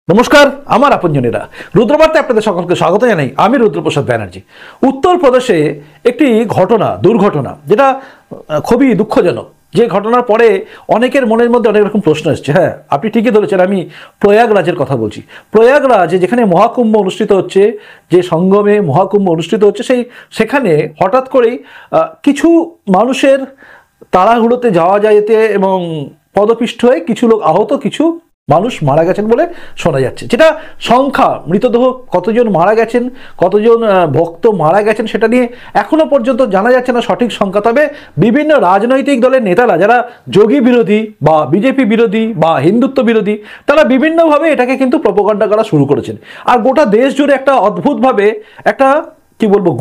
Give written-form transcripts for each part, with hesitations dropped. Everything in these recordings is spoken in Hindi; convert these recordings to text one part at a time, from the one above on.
নমস্কার আমার আপনজনেরা রুদ্রবার্তায় আপনাদের সকলকে স্বাগত জানাই। আমি রুদ্রপ্রসাদ ব্যানার্জি। উত্তরপ্রদেশে একটি দুর্ঘটনা যেটা খুবই দুঃখজনক, যে ঘটনার পরে অনেকের মনের মধ্যে অনেক রকম প্রশ্ন এসছে। হ্যাঁ, আপনি ঠিকই ধরেছেন, আমি প্রয়াগরাজের কথা বলছি। প্রয়াগরাজে যেখানে মহাকুম্ভ অনুষ্ঠিত হচ্ছে, যে সঙ্গমে মহাকুম্ভ অনুষ্ঠিত হচ্ছে, সেখানে হঠাৎ করেই কিছু মানুষের তাড়াহুড়োতে যাওয়া যেতে এবং পদপিষ্ট হয়ে কিছু লোক আহত, কিছু মানুষ মারা গেছেন বলে শোনা যাচ্ছে। যেটা সংখ্যা, মৃতদেহ কতজন মারা গেছেন, কতজন ভক্ত মারা গেছেন, সেটা নিয়ে এখনো পর্যন্ত জানা যাচ্ছে না সঠিক সংখ্যা। তবে বিভিন্ন রাজনৈতিক দলের নেতারা, যারা যোগী বিরোধী বা বিজেপি বিরোধী বা হিন্দুত্ব বিরোধী, তারা বিভিন্নভাবে এটাকে কিন্তু প্রোপাগান্ডা করা শুরু করেছেন। আর গোটা দেশ জুড়ে একটা অদ্ভুতভাবে একটা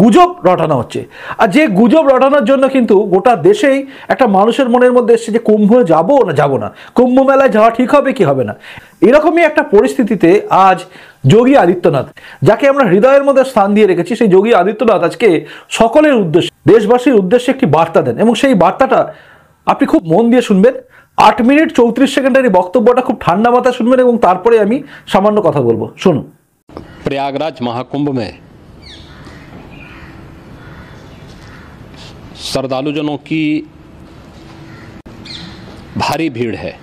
গুজব রটানো হচ্ছে। আর যে গুজব রটানোর জন্য কিন্তু গোটা দেশেই একটা মানুষের মনের মধ্যে এসছে যে কুম্ভ যাবো না যাবো না, কুম্ভ মেলায় যাওয়া ঠিক হবে কি হবে না। এরকমই একটা পরিস্থিতিতে আজ যোগী আদিত্যনাথ, যাকে আমরা হৃদয়ের মধ্যে স্থান দিয়ে রেখেছি, সেই যোগী আদিত্যনাথ আজকে সকলের উদ্দেশ্যে, দেশবাসীর উদ্দেশ্যে একটি বার্তা দেন, এবং সেই বার্তাটা আপনি খুব মন দিয়ে শুনবেন। 8 মিনিট 34 সেকেন্ডের এই বক্তব্যটা খুব ঠান্ডা মাথায় শুনবেন, এবং তারপরে আমি সামান্য কথা বলবো। শুনুন। प्रयागराज महाकुंभ में श्रद्धालुजनों की भारी भीड़ है।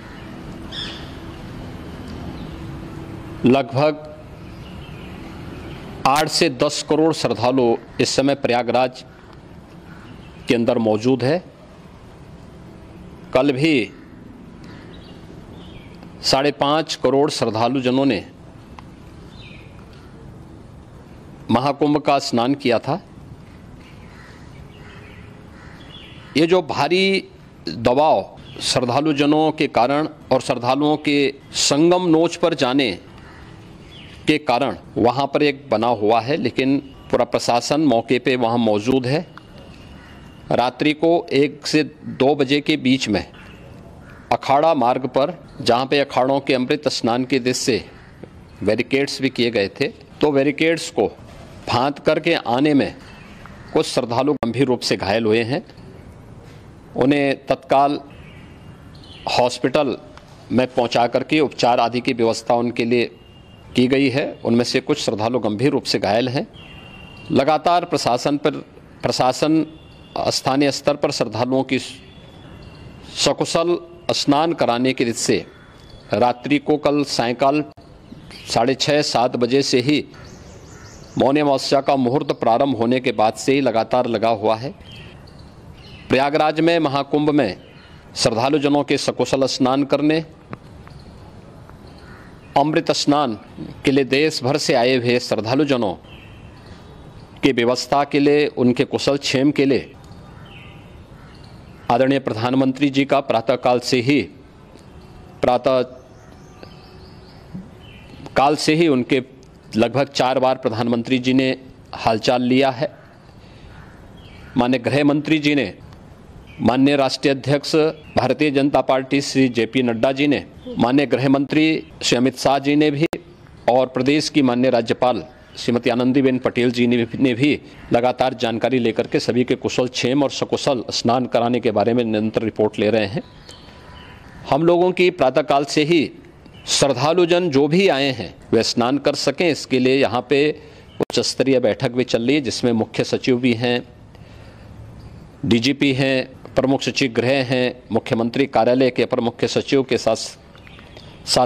लगभग 8 से 10 करोड़ श्रद्धालु इस समय प्रयागराज के अंदर मौजूद है। कल भी 5.5 करोड़ श्रद्धालुजनों ने महाकुंभ का स्नान किया था। ये जो भारी दबाव श्रद्धालुजनों के कारण और श्रद्धालुओं के संगम नोच पर जाने के कारण वहाँ पर एक बना हुआ है, लेकिन पूरा प्रशासन मौके पे वहाँ मौजूद है। रात्रि को 1 से 2 बजे के बीच में अखाड़ा मार्ग पर, जहाँ पे अखाड़ों के अमृत स्नान के दृश्य से बैरिकेड्स भी किए गए थे, तो बैरिकेड्स को फांद करके आने में कुछ श्रद्धालु गंभीर रूप से घायल हुए हैं। उन्हें तत्काल हॉस्पिटल में पहुंचा करके उपचार आदि की व्यवस्था उनके लिए की गई है। उनमें से कुछ श्रद्धालु गंभीर रूप से घायल हैं। लगातार प्रशासन स्थानीय स्तर पर श्रद्धालुओं की सकुशल स्नान कराने के दृष्टि से रात्रि को कल सायंकाल 6:30-7 बजे से ही मौनी अमावस्या का मुहूर्त प्रारंभ होने के बाद से ही लगातार लगा हुआ है। प्रयागराज में महाकुंभ में श्रद्धालुजनों के सकुशल स्नान करने, अमृत स्नान के लिए देश भर से आए हुए श्रद्धालुजनों की व्यवस्था के लिए, उनके कुशल क्षेम के लिए आदरणीय प्रधानमंत्री जी का प्रातःकाल से ही उनके लगभग 4 बार प्रधानमंत्री जी ने हालचाल लिया है। माननीय गृह मंत्री जी ने, माननीय राष्ट्रीय अध्यक्ष भारतीय जनता पार्टी श्री JP नड्डा जी ने, माननीय गृह मंत्री श्री अमित शाह जी ने भी, और प्रदेश की माननीय राज्यपाल श्रीमती आनंदीबेन पटेल जी ने भी लगातार जानकारी लेकर के सभी के कुशल क्षेम और सकुशल स्नान कराने के बारे में निरंतर रिपोर्ट ले रहे हैं। हम लोगों की प्रातःकाल से ही श्रद्धालुजन जो भी आए हैं वे स्नान कर सकें, इसके लिए यहाँ पे उच्च स्तरीय बैठक भी चल रही है, जिसमें मुख्य सचिव भी हैं, DGP हैं, प्रमुख सचिव गृह हैं, मुख्यमंत्री कार्यालय के अपर मुख्य सचिव के साथ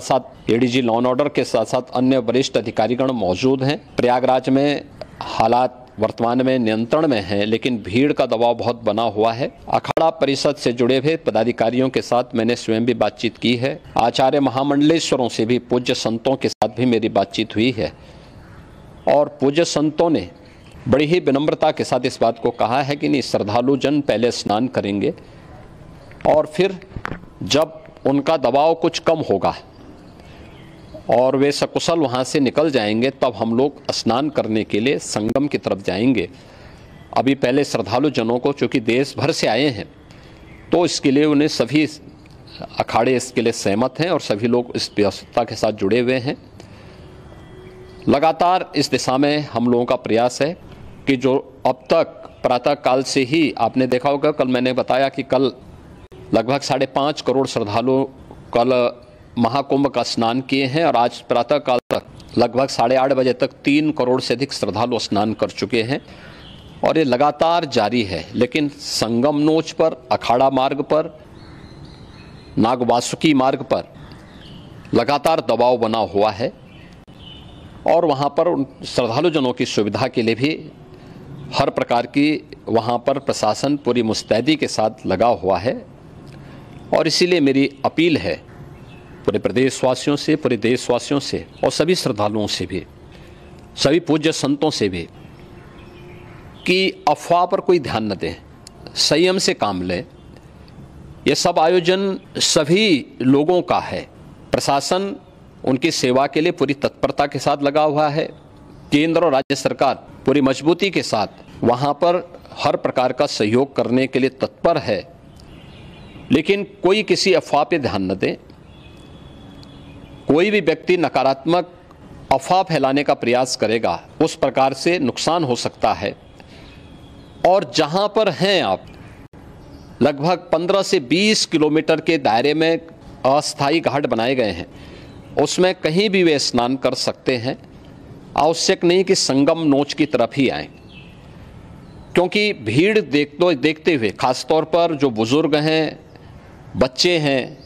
साथ ADG लॉ एंड ऑर्डर के साथ साथ अन्य वरिष्ठ अधिकारीगण मौजूद हैं। प्रयागराज में हालात वर्तमान में नियंत्रण में हैं, लेकिन भीड़ का दबाव बहुत बना हुआ है। अखाड़ा परिषद से जुड़े हुए पदाधिकारियों के साथ मैंने स्वयं भी बातचीत की है। आचार्य महामंडलेश्वरों से भी, पूज्य संतों के साथ भी मेरी बातचीत हुई है, और पूज्य संतों ने बड़ी ही विनम्रता के साथ इस बात को कहा है कि नहीं, श्रद्धालु जन पहले स्नान करेंगे और फिर जब उनका दबाव कुछ कम होगा और वे सकुशल वहाँ से निकल जाएंगे, तब हम लोग स्नान करने के लिए संगम की तरफ जाएंगे। अभी पहले श्रद्धालु जनों को, चूँकि देश भर से आए हैं, तो इसके लिए उन्हें सभी अखाड़े इसके लिए सहमत हैं और सभी लोग इस व्यवस्था के साथ जुड़े हुए हैं। लगातार इस दिशा में हम लोगों का प्रयास है कि जो अब तक प्रातःकाल से ही आपने देखा होगा, कल मैंने बताया कि कल लगभग 5.5 करोड़ श्रद्धालु कल महाकुंभ का स्नान किए हैं और आज प्रातःकाल तक लगभग 8:30 बजे तक 3 करोड़ से अधिक श्रद्धालु स्नान कर चुके हैं और ये लगातार जारी है। लेकिन संगम नोच पर, अखाड़ा मार्ग पर, नागवासुकी मार्ग पर लगातार दबाव बना हुआ है और वहाँ पर उन श्रद्धालु जनों की सुविधा के लिए भी हर प्रकार की वहाँ पर प्रशासन पूरी मुस्तैदी के साथ लगा हुआ है। और इसीलिए मेरी अपील है पूरे प्रदेशवासियों से, पूरे देशवासियों से और सभी श्रद्धालुओं से भी, सभी पूज्य संतों से भी कि अफवाह पर कोई ध्यान न दें, संयम से काम लें। ये सब आयोजन सभी लोगों का है। प्रशासन उनकी सेवा के लिए पूरी तत्परता के साथ लगा हुआ है। केंद्र और राज्य सरकार पूरी मजबूती के साथ वहाँ पर हर प्रकार का सहयोग करने के लिए तत्पर है। लेकिन कोई किसी अफवाह पे ध्यान न दें। कोई भी व्यक्ति नकारात्मक अफवाह फैलाने का प्रयास करेगा, उस प्रकार से नुकसान हो सकता है। और जहाँ पर हैं आप, लगभग 15 से 20 किलोमीटर के दायरे में अस्थायी घाट बनाए गए हैं, उसमें कहीं भी वे स्नान कर सकते हैं। आवश्यक नहीं कि संगम नोच की तरफ ही आएं, क्योंकि भीड़ देखते हुए खासतौर पर जो बुजुर्ग हैं, बच्चे हैं,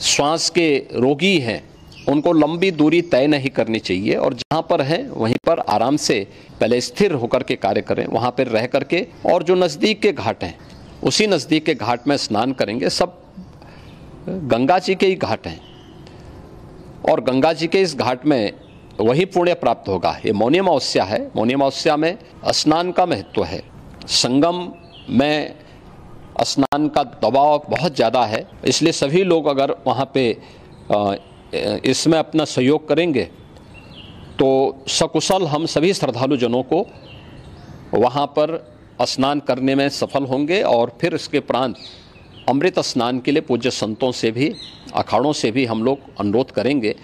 श्वास के रोगी हैं, उनको लंबी दूरी तय नहीं करनी चाहिए और जहाँ पर हैं वहीं पर आराम से पहले स्थिर होकर के कार्य करें, वहाँ पर रह करके। और जो नज़दीक के घाट हैं उसी नज़दीक के घाट में स्नान करेंगे। सब गंगा जी के ही घाट हैं और गंगा जी के इस घाट में वही पुण्य प्राप्त होगा। ये मौनी अमावस्या है। मौनी अमावस्या में स्नान का महत्व है। संगम में स्नान का दबाव बहुत ज़्यादा है, इसलिए सभी लोग अगर वहाँ पे इसमें अपना सहयोग करेंगे तो सकुशल हम सभी श्रद्धालु जनों को वहाँ पर स्नान करने में सफल होंगे। और फिर इसके उपरांत अमृत स्नान के लिए पूज्य संतों से भी, अखाड़ों से भी हम लोग अनुरोध करेंगे।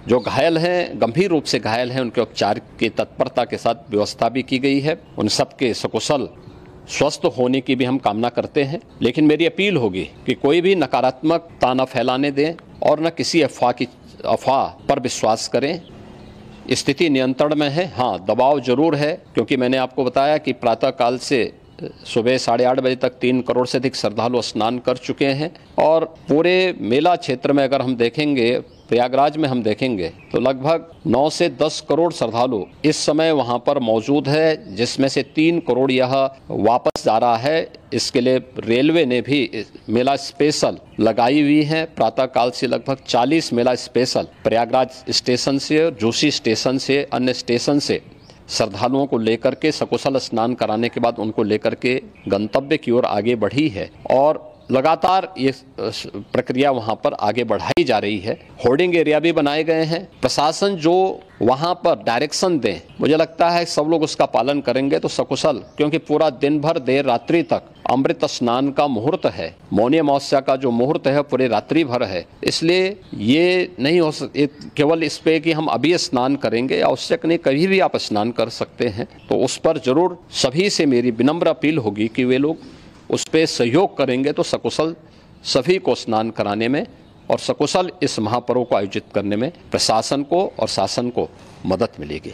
जो घायल हैं, गंभीर रूप से घायल हैं, उनके उपचार की तत्परता के साथ व्यवस्था भी की गई है। उन सब के सकुशल स्वस्थ होने की भी हम कामना करते हैं। लेकिन मेरी अपील होगी कि कोई भी नकारात्मकता न फैलाने दें और न किसी अफवाह पर विश्वास करें। स्थिति नियंत्रण में है। हाँ, दबाव जरूर है, क्योंकि मैंने आपको बताया कि प्रातःकाल से सुबह 8:30 बजे तक 3 करोड़ से अधिक श्रद्धालु स्नान कर चुके हैं। और पूरे मेला क्षेत्र में अगर हम देखेंगे, प्रयागराज में हम देखेंगे तो लगभग 9 से 10 करोड़ श्रद्धालु इस समय वहां पर मौजूद है, जिसमें से 3 करोड़ यह वापस जा रहा है। इसके लिए रेलवे ने भी मेला स्पेशल लगाई हुई है। प्रातःकाल से लगभग 40 मेला स्पेशल प्रयागराज स्टेशन से, जोशी स्टेशन से, अन्य स्टेशन से श्रद्धालुओं को लेकर के सकुशल स्नान कराने के बाद उनको लेकर के गंतव्य की ओर आगे बढ़ी है। और लगातार ये प्रक्रिया वहाँ पर आगे बढ़ाई जा रही है। होर्डिंग एरिया भी बनाए गए हैं। प्रशासन जो वहाँ पर डायरेक्शन दें, मुझे लगता है सब लोग उसका पालन करेंगे तो सकुशल, क्योंकि पूरा दिन भर देर रात्रि तक अमृत स्नान का मुहूर्त है। मौनी अमावस्या का जो मुहूर्त है पूरे रात्रि भर है, इसलिए ये नहीं हो केवल इस पे कि हम अभी स्नान करेंगे। आवश्यक नहीं, कभी भी आप स्नान कर सकते हैं। तो उस पर जरूर सभी से मेरी विनम्र अपील होगी कि वे लोग उस पर सहयोग करेंगे तो सकुशल सभी को स्नान कराने में और सकुशल इस महापर्व को आयोजित करने में प्रशासन को और शासन को मदद मिलेगी।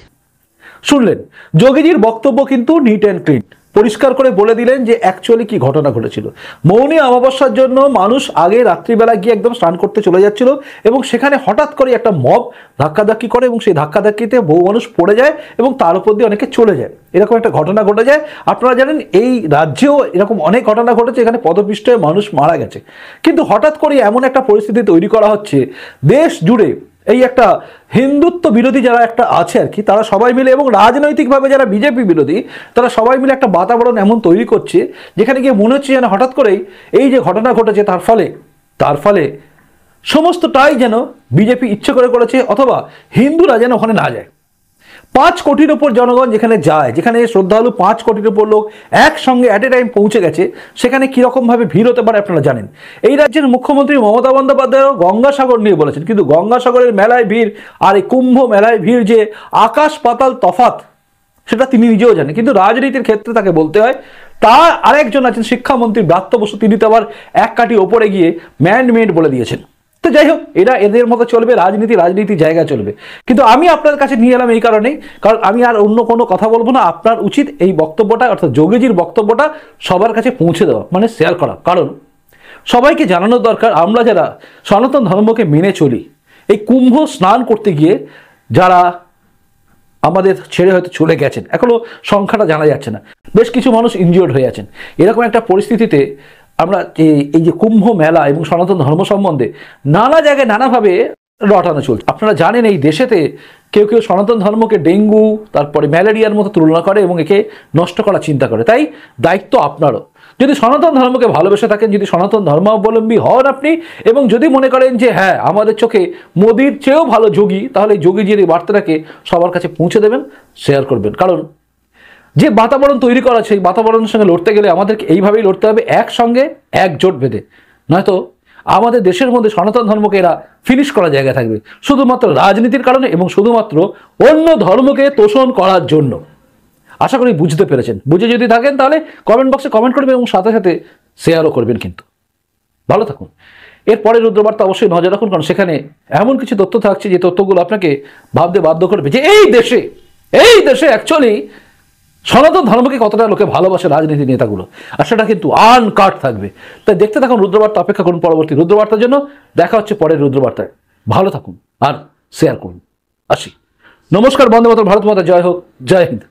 শুনলেন যোগীজির বক্তব্য কিন্তু নিট অ্যান্ড ক্লিন, পরিষ্কার করে বলে দিলেন যে অ্যাকচুয়ালি কি ঘটনা ঘটেছিল। মৌনী অমাবস্যার জন্য মানুষ আগে রাত্রিবেলা গিয়ে একদম স্নান করতে চলে যাচ্ছিল এবং সেখানে হঠাৎ করে একটা মব ধাক্কাধাক্কি করে এবং সেই ধাক্কাধাক্কিতে বহু মানুষ পড়ে যায় এবং তার উপর দিয়ে অনেকে চলে যায়। এরকম একটা ঘটনা ঘটে যায়। আপনারা জানেন এই রাজ্যেও এরকম অনেক ঘটনা ঘটেছে, এখানে পদপিষ্টে মানুষ মারা গেছে। কিন্তু হঠাৎ করে এমন একটা পরিস্থিতি তৈরি করা হচ্ছে দেশ জুড়ে। এই একটা হিন্দুত্ব বিরোধী যারা একটা আছে আর কি, তারা সবাই মিলে এবং রাজনৈতিকভাবে যারা বিজেপি বিরোধী, তারা সবাই মিলে একটা বাতাবরণ এমন তৈরি করছে যেখানে গিয়ে মনে হচ্ছে যেন হঠাৎ করেই এই যে ঘটনা ঘটেছে তার ফলে সমস্তটাই যেন বিজেপি ইচ্ছে করে করেছে, অথবা হিন্দুরা যেন ওখানে না যায়। 5 কোটির উপর জনগণ যেখানে যায়, যেখানে শ্রদ্ধালু 5 কোটির উপর লোক একসঙ্গে অ্যাট এ টাইম পৌঁছে গেছে, সেখানে কীরকমভাবে ভিড় হতে পারে আপনারা জানেন। এই রাজ্যের মুখ্যমন্ত্রী মমতা বন্দ্যোপাধ্যায়ও গঙ্গাসাগর নিয়ে বলেছেন, কিন্তু গঙ্গাসাগরের মেলায় ভিড় আর এই কুম্ভ মেলায় ভিড় যে আকাশ পাতাল তফাৎ, সেটা তিনি নিজেও জানেন। কিন্তু রাজনীতির ক্ষেত্রে তাকে বলতে হয়। তার আরেকজন আছেন শিক্ষামন্ত্রী ব্রাত্য বসু, তিনি তো আবার এক কাঠি ওপরে গিয়ে ম্যান মেড বলে দিয়েছেন। তো যাই হোক, এরা এদের মতো চলবে, রাজনীতি জায়গা চলবে। কিন্তু আমি আপনার কাছে নিয়ে এলাম এই কারণেই, কারণ আমি আর অন্য কোনো কথা বলবো না। আপনার উচিত এই বক্তব্যটা, অর্থাৎ যোগীজির বক্তব্যটা সবার কাছে পৌঁছে দেওয়া, মানে শেয়ার করা। কারণ সবাইকে জানানো দরকার, আমরা যারা সনাতন ধর্মকে মেনে চলি, এই কুম্ভ স্নান করতে গিয়ে যারা আমাদের ছেড়ে হয়তো চলে গেছেন, এখনো সংখ্যাটা জানা যাচ্ছে না, বেশ কিছু মানুষ ইনজিওর্ড হয়ে আছেন, এরকম একটা পরিস্থিতিতে আমরা এই যে কুম্ভ মেলা এবং সনাতন ধর্ম সম্বন্ধে নানা জায়গায় নানাভাবে রটানো চলছে। আপনারা জানেন এই দেশেতে কেউ কেউ সনাতন ধর্মকে ডেঙ্গু, তারপরে ম্যালেরিয়ার মতো তুলনা করে এবং একে নষ্ট করার চিন্তা করে। তাই দায়িত্ব আপনারও, যদি সনাতন ধর্মকে ভালোবেসে থাকেন, যদি সনাতন ধর্মাবলম্বী হন আপনি, এবং যদি মনে করেন যে হ্যাঁ আমাদের চোখে মোদির চেয়েও ভালো যোগী, তাহলে যোগীজির এই বার্তাটাকে সবার কাছে পৌঁছে দেবেন, শেয়ার করবেন। কারণ যে বাতাবরণ তৈরি করা, সেই বাতাবরণের সঙ্গে লড়তে গেলে আমাদেরকে এইভাবেই লড়তে হবে, একসঙ্গে একজোট বেঁধে। নয়তো আমাদের দেশের মধ্যে সনাতন ধর্মকে এরা ফিনিশ করা জায়গা থাকবে, শুধুমাত্র রাজনীতির কারণে এবং শুধুমাত্র অন্য ধর্মকে তোষণ করার জন্য। আশা করি বুঝতে পেরেছেন। বুঝে যদি থাকেন তাহলে কমেন্ট বক্সে কমেন্ট করবেন এবং সাথে সাথে শেয়ারও করবেন। কিন্তু ভালো থাকুন। এরপরে রুদ্রবার্তা অবশ্যই নজর রাখুন, কারণ সেখানে এমন কিছু তথ্য থাকছে যে তথ্যগুলো আপনাকে ভাবতে বাধ্য করবে যে এই দেশে অ্যাকচুয়ালি সনাতন ধর্মকে কতটা লোকে ভালোবাসে, রাজনীতি নেতাগুলো, আর সেটা কিন্তু আনকাট থাকবে। তাই দেখতে থাকুন রুদ্রবার্তা, অপেক্ষা করুন পরবর্তী রুদ্রবার্তার জন্য। দেখা হচ্ছে পরের রুদ্রবার্তায়। ভালো থাকুন আর শেয়ার করুন। আসি, নমস্কার, বন্দে মাতরম, ভারত মাতা জয় হোক, জয় হিন্দ।